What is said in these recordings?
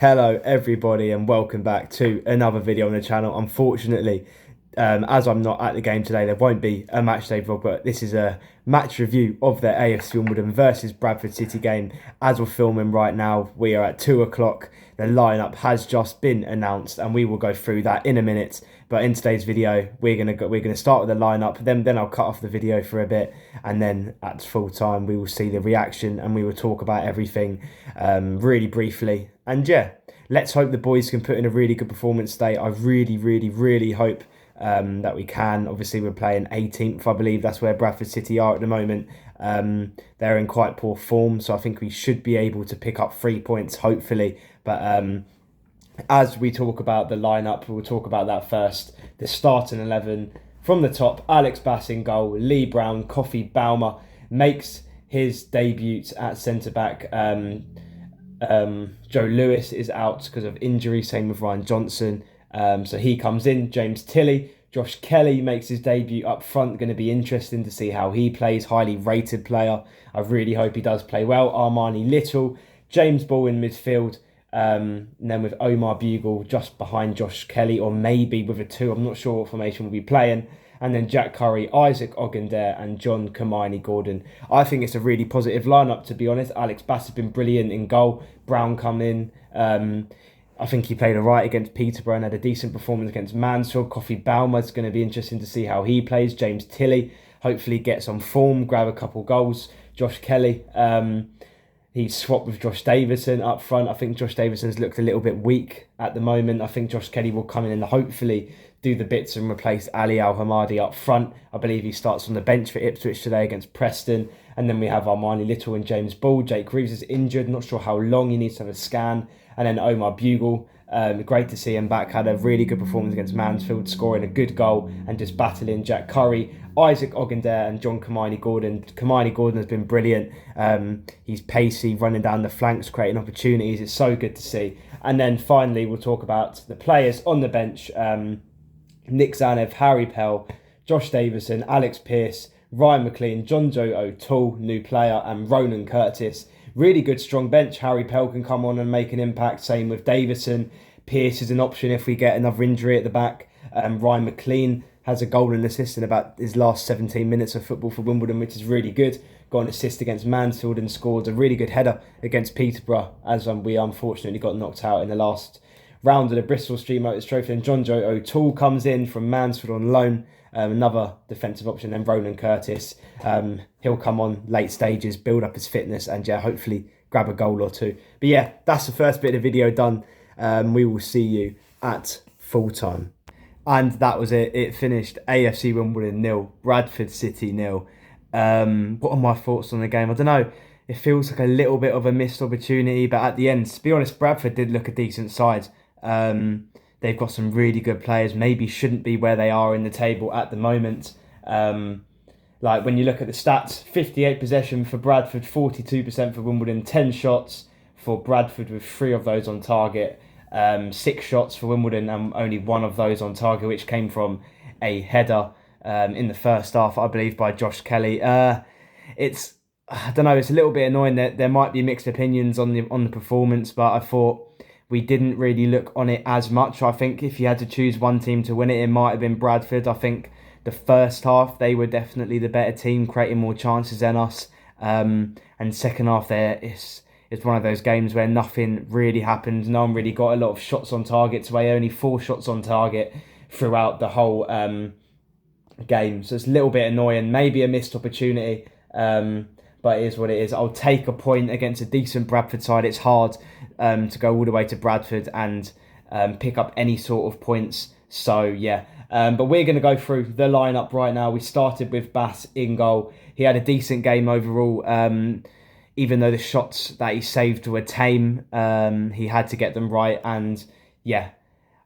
Hello everybody and welcome back to another video on the channel. Unfortunately, as I'm not at the game today, there won't be a match day vlog, but this is a match review of the AFC Wimbledon versus Bradford City game. As we're filming right now, we are at 2 o'clock. The lineup has just been announced and we will go through that in a minute. But in today's video, we're gonna start with the lineup, then I'll cut off the video for a bit, and then at full time we will see the reaction and we will talk about everything really briefly. And yeah, let's hope the boys can put in a really good performance today. I really hope that we can. Obviously, we're playing 18th, I believe. That's where Bradford City are at the moment. They're in quite poor form, so I think we should be able to pick up 3 points, hopefully. But as we talk about the lineup, we'll talk about that first. The starting 11 from the top: Alex Bass in goal, Lee Brown, Kofi Baumer makes his debut at centre back. Joe Lewis is out because of injury, same with Ryan Johnson. So he comes in. James Tilley. Josh Kelly makes his debut up front. Going to be interesting to see how he plays. Highly rated player. I really hope he does play well. Armani Little. James Ball in midfield. And then with Omar Bugle just behind Josh Kelly, or maybe with a 2. I'm not sure what formation we'll be playing. And then Jack Curry, Isaac Ogundere and John Hermione-Gordon. I think it's a really positive lineup, to be honest. Alex Bass has been brilliant in goal. Brown come in. I think he played all right against Peterborough and had a decent performance against Mansfield. Kofi Baumer is going to be interesting to see how he plays. James Tilley hopefully gets on form, grab a couple goals. Josh Kelly, he's swapped with Josh Davison up front. I think Josh Davison's looked a little bit weak at the moment. I think Josh Kelly will come in and hopefully do the bits and replace Ali Al-Hamadi up front. I believe he starts on the bench for Ipswich today against Preston. And then we have Armani Little and James Ball. Jake Reeves is injured. Not sure how long. He needs to have a scan. And then Omar Bugle. Great to see him back. Had a really good performance against Mansfield, scoring a good goal and just battling Jack Curry, Isaac Ogundere and John Hermione-Gordon. Hermione-Gordon has been brilliant. He's pacey, running down the flanks, creating opportunities. It's so good to see. And then finally, we'll talk about the players on the bench. Nick Zanev, Harry Pell, Josh Davison, Alex Pearce, Ryan McLean, John Joe O'Toole, new player, and Ronan Curtis. Really good, strong bench. Harry Pell can come on and make an impact. Same with Davison. Pearce is an option if we get another injury at the back. Ryan McLean has a goal and assist in about his last 17 minutes of football for Wimbledon, which is really good. Got an assist against Mansfield and scored a really good header against Peterborough, as we unfortunately got knocked out in the last round of the Bristol Street Motors Trophy. And John Joe O'Toole comes in from Mansfield on loan. Another defensive option. Then Ronan Curtis. He'll come on late stages, build up his fitness, and yeah, hopefully grab a goal or two. But yeah, that's the first bit of the video done. We will see you at full time. And that was it. It finished AFC Wimbledon 0, Bradford City 0. What are my thoughts on the game? I don't know. It feels like a little bit of a missed opportunity, but at the end, to be honest, Bradford did look a decent side. They've got some really good players. Maybe shouldn't be where they are in the table at the moment. Like when you look at the stats, 58 possession for Bradford, 42% for Wimbledon, 10 shots for Bradford with 3 of those on target, 6 shots for Wimbledon and only 1 of those on target, which came from a header in the first half, I believe, by Josh Kelly. I don't know, it's a little bit annoying that there might be mixed opinions on the performance, but I thought we didn't really look on it as much. I think if you had to choose one team to win it, it might have been Bradford. I think the first half, they were definitely the better team, creating more chances than us. And second half there, it's one of those games where nothing really happened. No one really got a lot of shots on target. So only 4 shots on target throughout the whole game. So it's a little bit annoying. Maybe a missed opportunity. But it is what it is. I'll take a point against a decent Bradford side. It's hard to go all the way to Bradford and pick up any sort of points. So, yeah. But we're going to go through the lineup right now. We started with Bass in goal. He had a decent game overall. Even though the shots that he saved were tame, he had to get them right. And, yeah,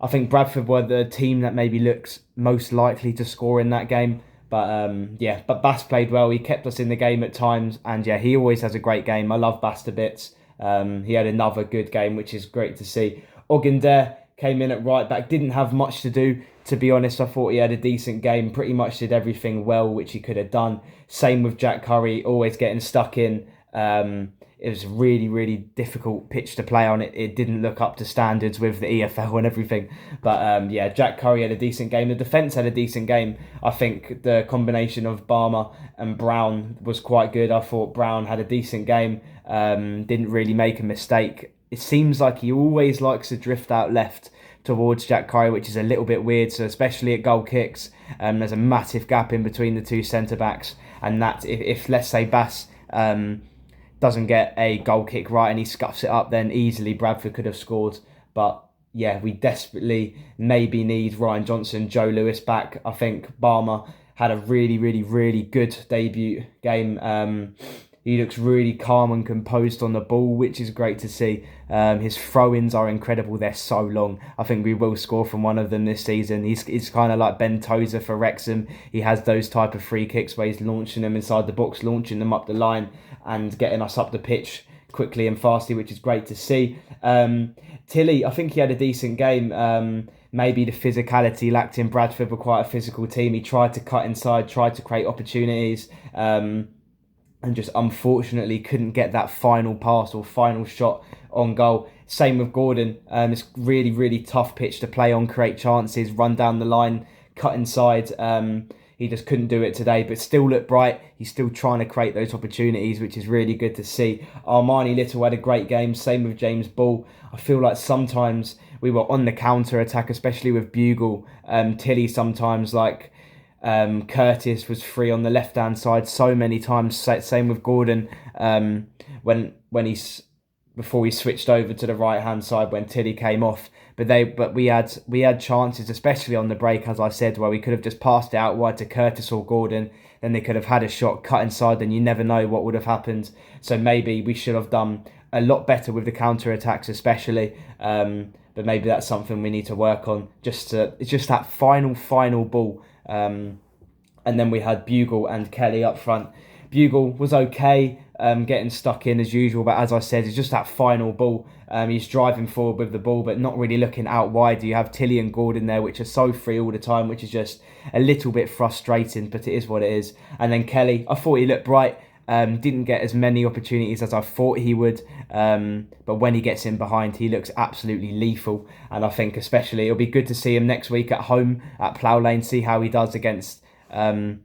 I think Bradford were the team that maybe looks most likely to score in that game. But yeah, but Bass played well. He kept us in the game at times. And yeah, he always has a great game. I love Bass to bits. He had another good game, which is great to see. Ogundere came in at right back. Didn't have much to do, to be honest. I thought he had a decent game. Pretty much did everything well, which he could have done. Same with Jack Curry, always getting stuck in. It was a really, really difficult pitch to play on. It didn't look up to standards with the EFL and everything. But yeah, Jack Curry had a decent game. The defence had a decent game. I think the combination of Barmer and Brown was quite good. I thought Brown had a decent game. Didn't really make a mistake. It seems like he always likes to drift out left towards Jack Curry, which is a little bit weird. So especially at goal kicks, there's a massive gap in between the two centre backs, and that if let's say Bass doesn't get a goal kick right and he scuffs it up, then easily Bradford could have scored. But yeah, we desperately maybe need Ryan Johnson, Joe Lewis back. I think Barmer had a really, really, really good debut game. He looks really calm and composed on the ball, which is great to see. His throw-ins are incredible. They're so long. I think we will score from one of them this season. He's kind of like Ben Tozer for Wrexham. He has those type of free kicks where he's launching them inside the box, launching them up the line and getting us up the pitch quickly and fastly, which is great to see. Tilly, I think he had a decent game. Maybe the physicality lacked in. Bradford were quite a physical team. He tried to cut inside, tried to create opportunities. And just unfortunately couldn't get that final pass or final shot on goal. Same with Gordon. It's really, really tough pitch to play on, create chances, run down the line, cut inside. He just couldn't do it today, but still looked bright. He's still trying to create those opportunities, which is really good to see. Armani Little had a great game. Same with James Ball. I feel like sometimes we were on the counter attack, especially with Bugle. Tilly sometimes Curtis was free on the left hand side so many times. Same with Gordon when he's before he switched over to the right hand side when Tilly came off. But we had chances, especially on the break, as I said, where we could have just passed it out wide to Curtis or Gordon. Then they could have had a shot cut inside, and you never know what would have happened. So maybe we should have done a lot better with the counter attacks, especially. But maybe that's something we need to work on. It's just that final ball. And then we had Bugle and Kelly up front. Bugle was okay, getting stuck in as usual, but as I said, it's just that final ball. He's driving forward with the ball, but not really looking out wide. You have Tilly and Gordon there, which are so free all the time, which is just a little bit frustrating, but it is what it is. And then Kelly, I thought he looked bright. Didn't get as many opportunities as I thought he would, but when he gets in behind, he looks absolutely lethal. And I think especially it'll be good to see him next week at home at Plough Lane, see how he does against a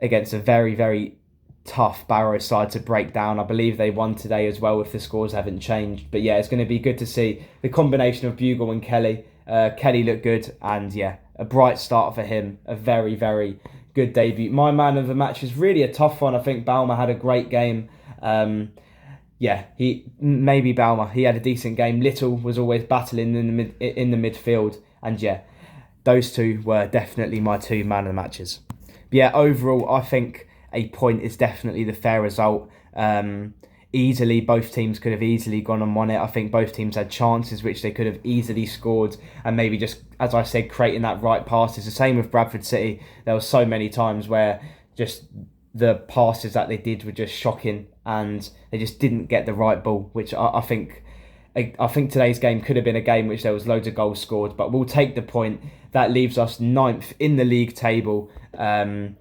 very, very tough Barrow side to break down. I believe they won today as well if the scores haven't changed. But yeah, it's going to be good to see the combination of Bugle and Kelly. Kelly looked good, and yeah, a bright start for him. A very, very good debut. My man of the match is really a tough one. I think Balmer had a great game. Maybe Balmer. He had a decent game. Little was always battling in the midfield, and yeah, those two were definitely my two man of the matches. But yeah, overall, I think a point is definitely the fair result. Easily, both teams could have easily gone and won it. I think both teams had chances which they could have easily scored, and maybe just, as I said, creating that right pass. It's the same with Bradford City. There were so many times where just the passes that they did were just shocking, and they just didn't get the right ball, which I think today's game could have been a game which there was loads of goals scored, but we'll take the point. That leaves us 9th in the league table, 1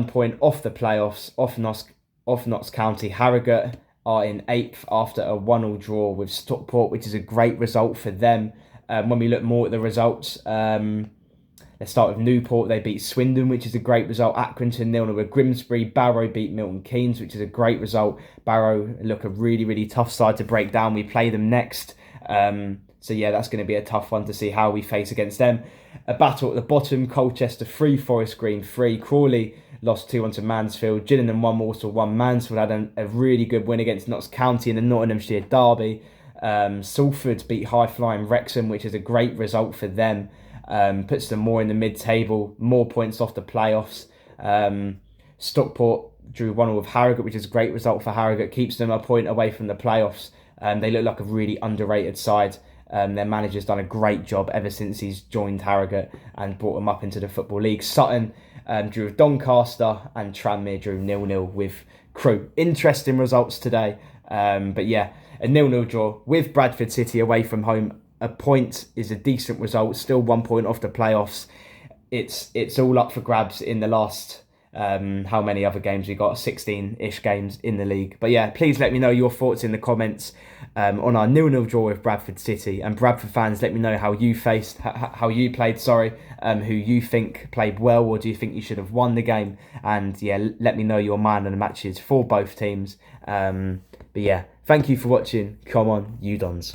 point off the playoffs, off Notts County. Harrogate are in 8th after a 1-1 draw with Stockport, which is a great result for them. When we look more at the results, let's start with Newport. They beat Swindon, which is a great result. Accrington 0-0 with Grimsbury. Barrow beat Milton Keynes, which is a great result. Barrow look a really, really tough side to break down. We play them next. So yeah, that's going to be a tough one to see how we face against them. A battle at the bottom. Colchester 3, Forest Green 3. Crawley lost 2-1 to Mansfield. Gillingham 1, Walsall 1. Mansfield had a really good win against Notts County in the Nottinghamshire derby. Salford beat high-flying Wrexham, which is a great result for them. Puts them more in the mid-table, more points off the playoffs. Stockport drew 1-1 with Harrogate, which is a great result for Harrogate. Keeps them a point away from the playoffs. They look like a really underrated side. Their manager's done a great job ever since he's joined Harrogate and brought them up into the Football League. Sutton drew with Doncaster, and Tranmere drew 0-0 with Crewe. Interesting results today. But yeah, a 0-0 draw with Bradford City away from home. A point is a decent result. Still 1 point off the playoffs. It's all up for grabs in the last how many other games we got, 16-ish games in the league. But yeah, please let me know your thoughts in the comments on our 0-0 draw with Bradford City. And Bradford fans, let me know how you played, who you think played well, or do you think you should have won the game? And yeah, let me know your man of the matches for both teams. But yeah, thank you for watching. Come on, you Dons.